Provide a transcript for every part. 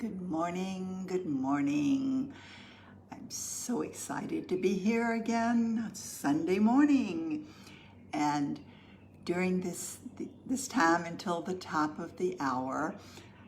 Good morning, good morning. I'm so excited to be here again. It's Sunday morning. And during this time until the top of the hour,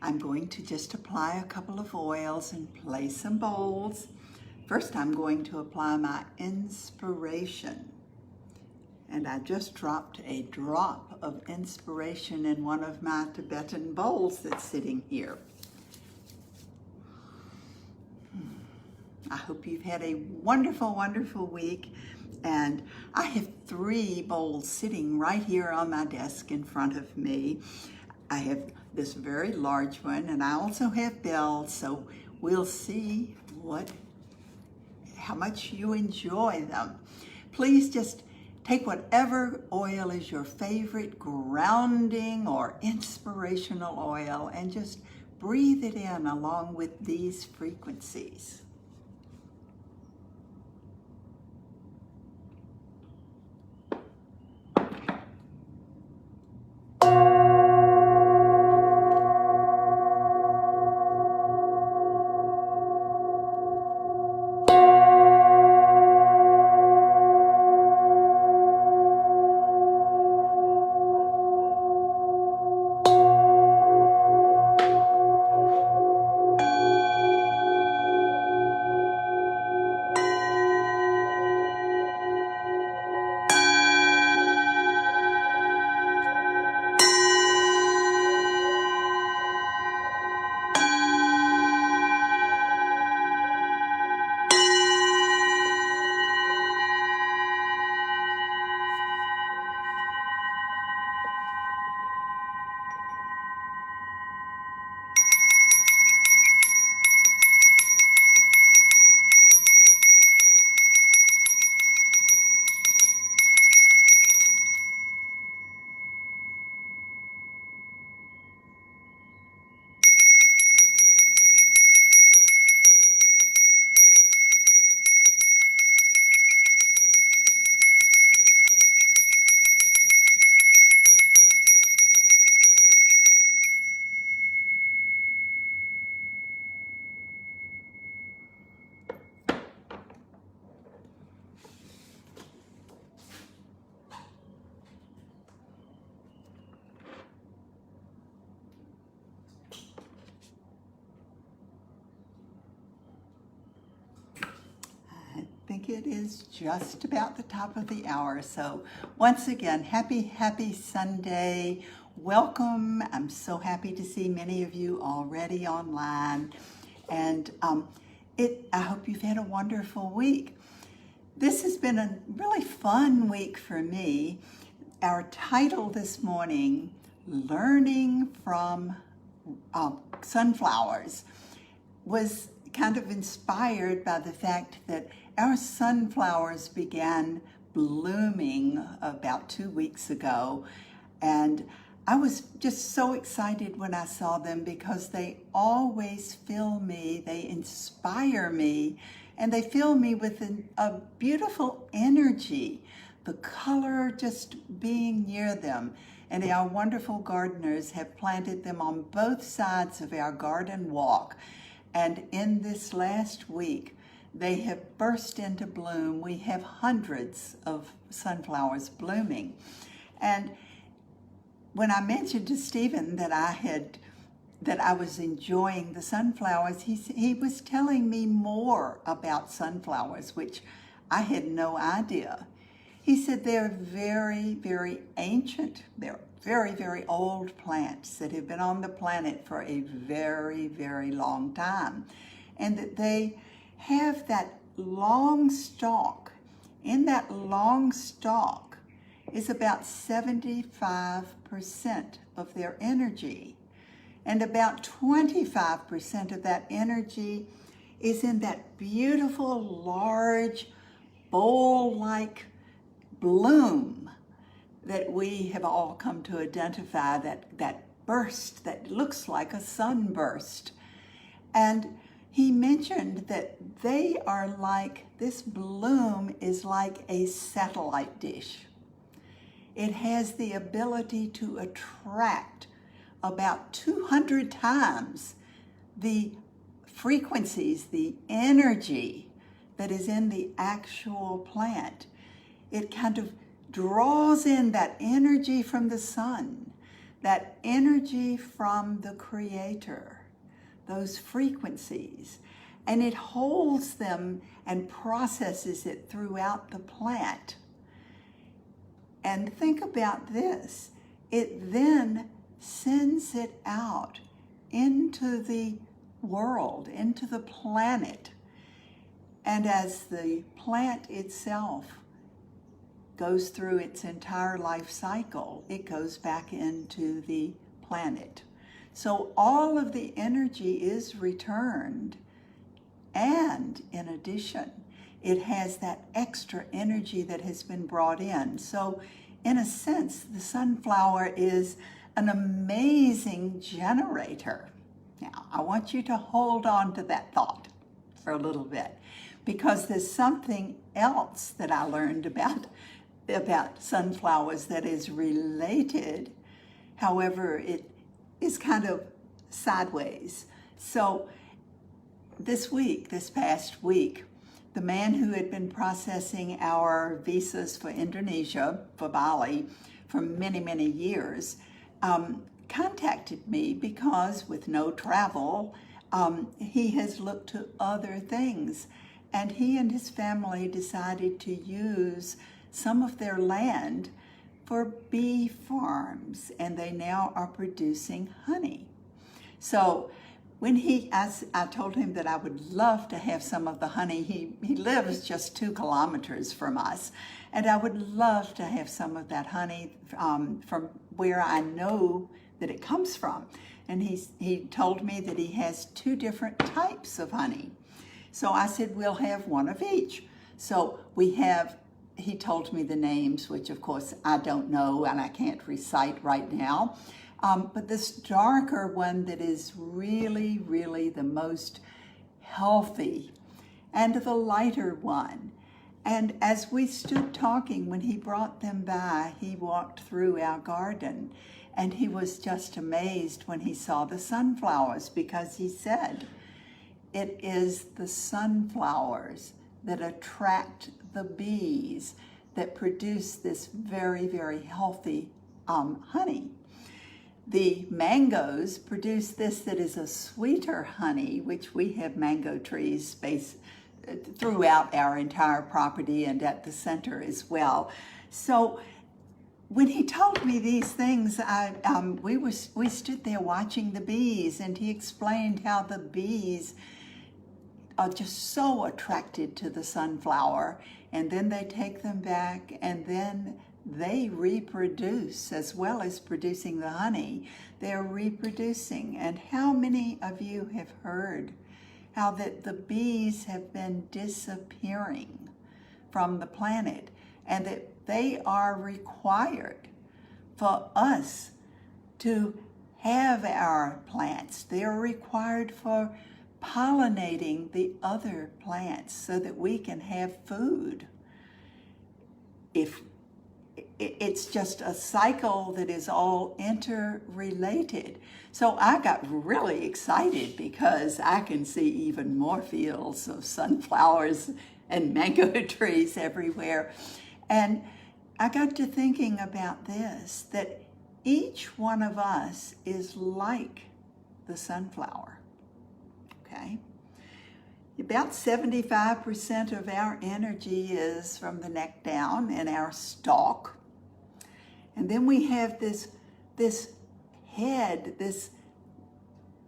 I'm going to just apply a couple of oils and play some bowls. First, I'm going to apply my inspiration. And I just dropped a drop of inspiration in one of my Tibetan bowls that's sitting here. I hope you've had a wonderful, wonderful week. And I have 3 bowls sitting right here on my desk in front of me. I have this very large one, and I also have bells, so we'll see how much you enjoy them. Please just take whatever oil is your favorite grounding or inspirational oil and just breathe it in along with these frequencies. I think it is just about the top of the hour. So once again, happy Sunday. Welcome. I'm so happy to see many of you already online. And I hope you've had a wonderful week. This has been a really fun week for me. Our title this morning, Learning from Sunflowers, was kind of inspired by the fact that our sunflowers began blooming about 2 weeks ago, and I was just so excited when I saw them because they always fill me, they inspire me, and they fill me with a beautiful energy, the color just being near them. And our wonderful gardeners have planted them on both sides of our garden walk. And in this last week, they have burst into bloom. We have hundreds of sunflowers blooming. And when I mentioned to Stephen that I was enjoying the sunflowers, he was telling me more about sunflowers, which I had no idea. He said they're very, very ancient. They're very, very old plants that have been on the planet for a very, very long time. And that they have that long stalk. In that long stalk is about 75% of their energy. And about 25% of that energy is in that beautiful, large, bowl-like bloom that we have all come to identify, that burst that looks like a sunburst. And he mentioned that they are like, this bloom is like a satellite dish. It has the ability to attract about 200 times the frequencies, the energy that is in the actual plant. It kind of draws in that energy from the sun, that energy from the Creator, those frequencies, and it holds them and processes it throughout the plant. And think about this, it then sends it out into the world, into the planet. And as the plant itself goes through its entire life cycle, it goes back into the planet. So all of the energy is returned, and in addition, it has that extra energy that has been brought in. So in a sense, the sunflower is an amazing generator. Now, I want you to hold on to that thought for a little bit, because there's something else that I learned about sunflowers that is related. However, it is kind of sideways. So this past week, the man who had been processing our visas for Indonesia, for Bali, for many, many years, contacted me because with no travel, he has looked to other things. And he and his family decided to use some of their land for bee farms, and they now are producing honey. So when I told him that I would love to have some of the honey. He lives just 2 kilometers from us, and I would love to have some of that honey from where I know that it comes from. And he told me that he has 2 different types of honey. So I said, we'll have one of each. So he told me the names, which of course I don't know and I can't recite right now. But this darker one that is really, really the most healthy, and the lighter one. And as we stood talking, when he brought them by, he walked through our garden, and he was just amazed when he saw the sunflowers, because he said, it is the sunflowers that attract the bees that produce this very, very healthy honey. The mangoes produce this that is a sweeter honey, which we have mango trees spaced throughout our entire property and at the center as well. So when he told me these things, we stood there watching the bees, and he explained how the bees are just so attracted to the sunflower, and then they take them back, and then they reproduce as well as producing the honey. They're reproducing. And how many of you have heard how that the bees have been disappearing from the planet, and that they are required for us to have our plants. They are required for pollinating the other plants so that we can have food. It's just a cycle that is all interrelated. So I got really excited because I can see even more fields of sunflowers and mango trees everywhere. And I got to thinking about this, that each one of us is like the sunflower, okay? About 75% of our energy is from the neck down in our stalk. And then we have this head, this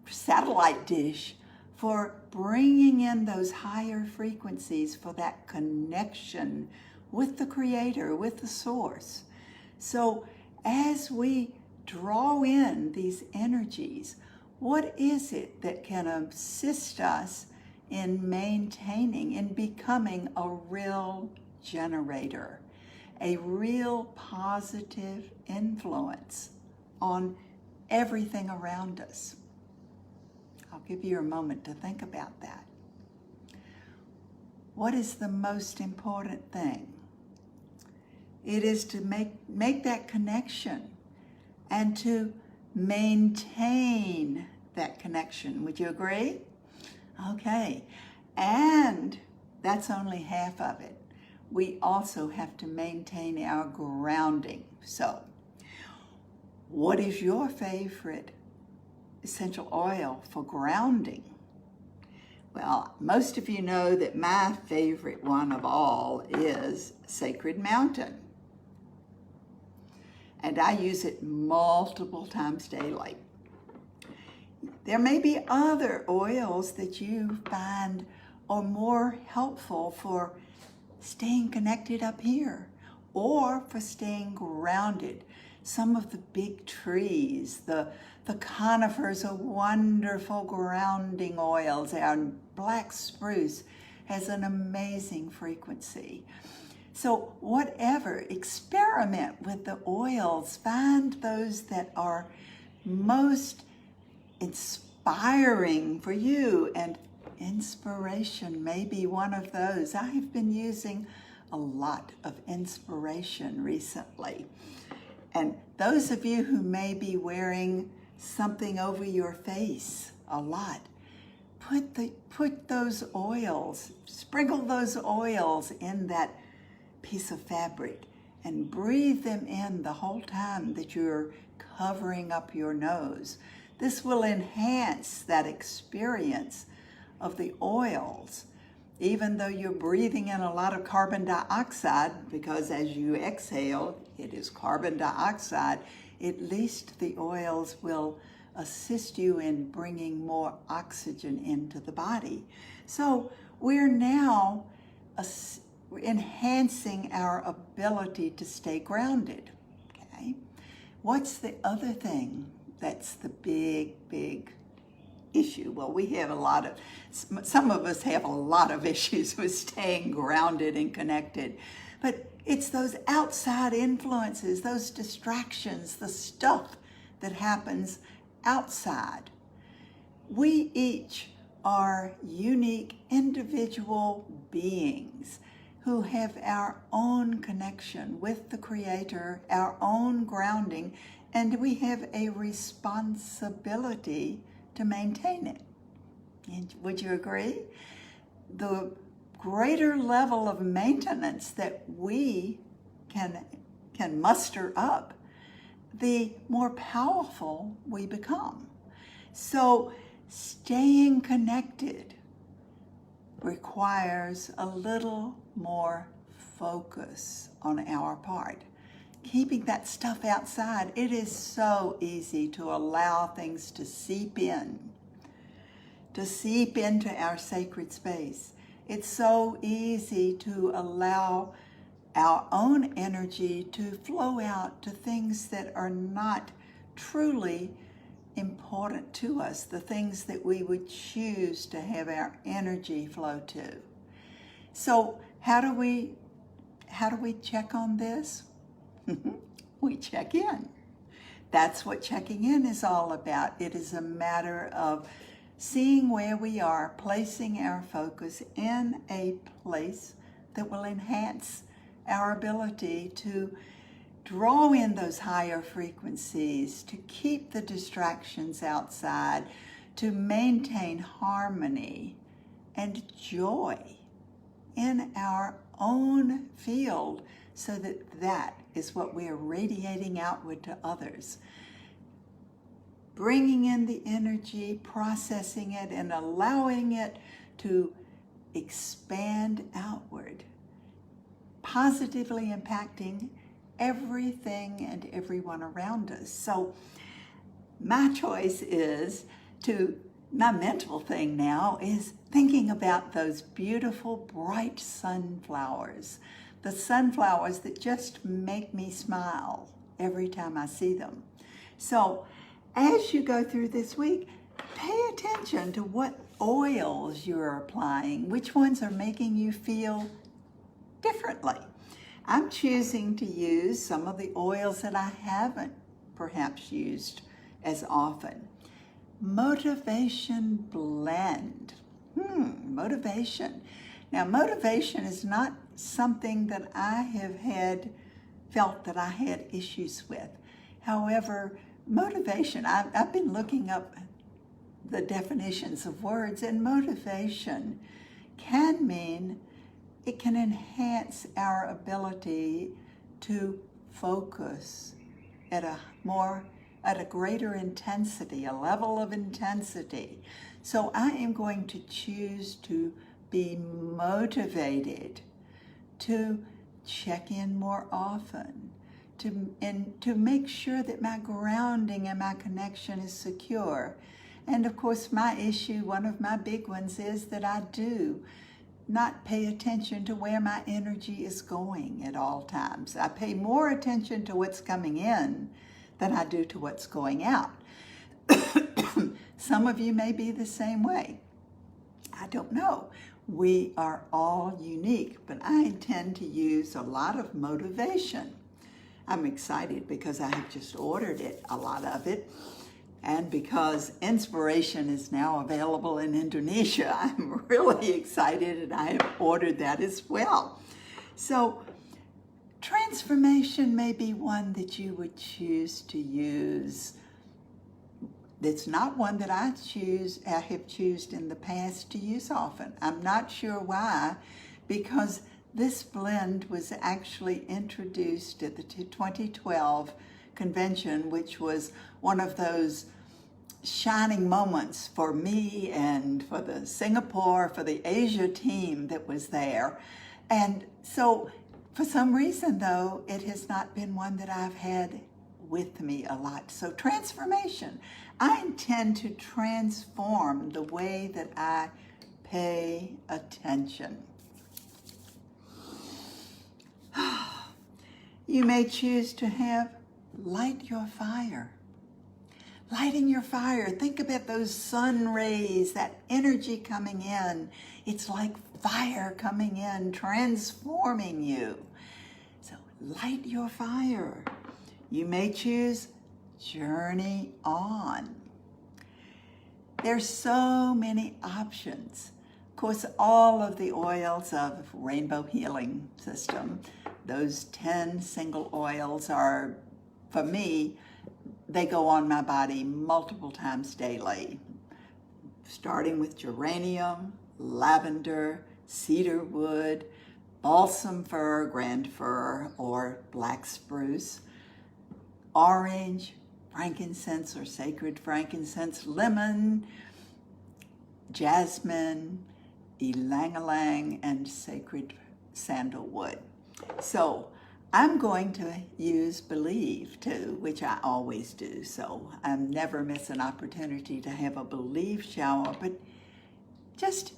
satellite dish for bringing in those higher frequencies for that connection with the Creator, with the Source. So as we draw in these energies, what is it that can assist us in maintaining, in becoming a real generator, a real positive influence on everything around us? I'll give you a moment to think about that. What is the most important thing? It is to make that connection and to maintain that connection. Would you agree? Okay, and that's only half of it. We also have to maintain our grounding. So, what is your favorite essential oil for grounding? Well, most of you know that my favorite one of all is Sacred Mountain. And I use it multiple times daily. There may be other oils that you find are more helpful for staying connected up here or for staying grounded. Some of the big trees, the conifers are wonderful grounding oils. Our black spruce has an amazing frequency. So whatever, experiment with the oils. Find those that are most inspiring for you, and inspiration may be one of those. I have been using a lot of inspiration recently. And those of you who may be wearing something over your face a lot, put those oils, sprinkle those oils in that piece of fabric and breathe them in the whole time that you're covering up your nose. This will enhance that experience of the oils, even though you're breathing in a lot of carbon dioxide, because as you exhale, it is carbon dioxide. At least the oils will assist you in bringing more oxygen into the body. So we're now enhancing our ability to stay grounded. Okay. What's the other thing that's the big issue? Well, we have some of us have a lot of issues with staying grounded and connected, but it's those outside influences, those distractions, the stuff that happens outside. We each are unique individual beings who have our own connection with the Creator, our own grounding, and we have a responsibility to maintain it. And would you agree? The greater level of maintenance that we can muster up, the more powerful we become. So staying connected requires a little more focus on our part. Keeping that stuff outside, it is so easy to allow things to seep into our sacred space. It's so easy to allow our own energy to flow out to things that are not truly important to us, the things that we would choose to have our energy flow to. So how do we check on this? We check in. That's what checking in is all about. It is a matter of seeing where we are, placing our focus in a place that will enhance our ability to draw in those higher frequencies, to keep the distractions outside, to maintain harmony and joy in our own field, so that is what we are radiating outward to others. Bringing in the energy, processing it, and allowing it to expand outward, positively impacting everything and everyone around us. So my choice is my mental thing now is thinking about those beautiful, bright sunflowers, the sunflowers that just make me smile every time I see them. So as you go through this week, pay attention to what oils you're applying, which ones are making you feel differently. I'm choosing to use some of the oils that I haven't perhaps used as often. Motivation blend. Motivation. Now, motivation is not something that I have felt that I had issues with. However, motivation, I've been looking up the definitions of words, and motivation can mean it can enhance our ability to focus at a greater intensity, a level of intensity. So I am going to choose to be motivated to check in more often, to make sure that my grounding and my connection is secure. And of course, one of my big ones, is that I do not pay attention to where my energy is going at all times. I pay more attention to what's coming in than I do to what's going out. Some of you may be the same way. I don't know. We are all unique, but I intend to use a lot of motivation. I'm excited because I have just ordered it, a lot of it. And because inspiration is now available in Indonesia, I'm really excited, and I have ordered that as well. So transformation may be one that you would choose to use. It's not one that I have chosen in the past to use often. I'm not sure why, because this blend was actually introduced at the 2012 convention, which was one of those shining moments for me and for the Asia team that was there. And so for some reason, though, it has not been one that I've had with me a lot. So transformation. I intend to transform the way that I pay attention. You may choose to light your fire. Lighting your fire. Think about those sun rays, that energy coming in. It's like fire coming in, transforming you. So light your fire. You may choose journey on. There's so many options. Of course, all of the oils of Rainbow Healing System, those 10 single oils are, for me, they go on my body multiple times daily, starting with geranium, lavender, cedar wood, balsam fir, grand fir, or black spruce, orange, frankincense or sacred frankincense, lemon, jasmine, ylang-ylang, and sacred sandalwood. So I'm going to use Believe too, which I always do. So I never miss an opportunity to have a Believe shower, but just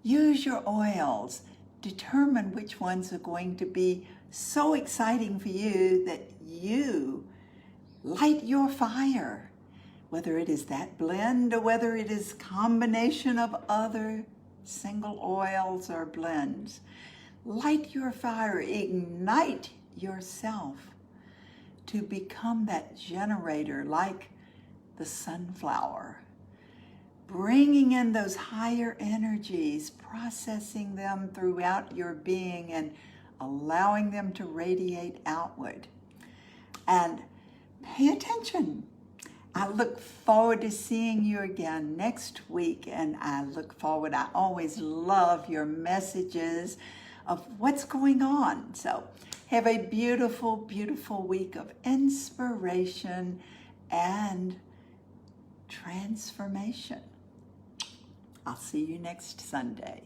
use your oils. Determine which ones are going to be so exciting for you that you light your fire, whether it is that blend or whether it is combination of other single oils or blends. Light your fire, ignite yourself to become that generator like the sunflower, bringing in those higher energies, processing them throughout your being and allowing them to radiate outward. And pay attention. I look forward to seeing you again next week, and I always love your messages of what's going on. So have a beautiful, beautiful week of inspiration and transformation. I'll see you next Sunday.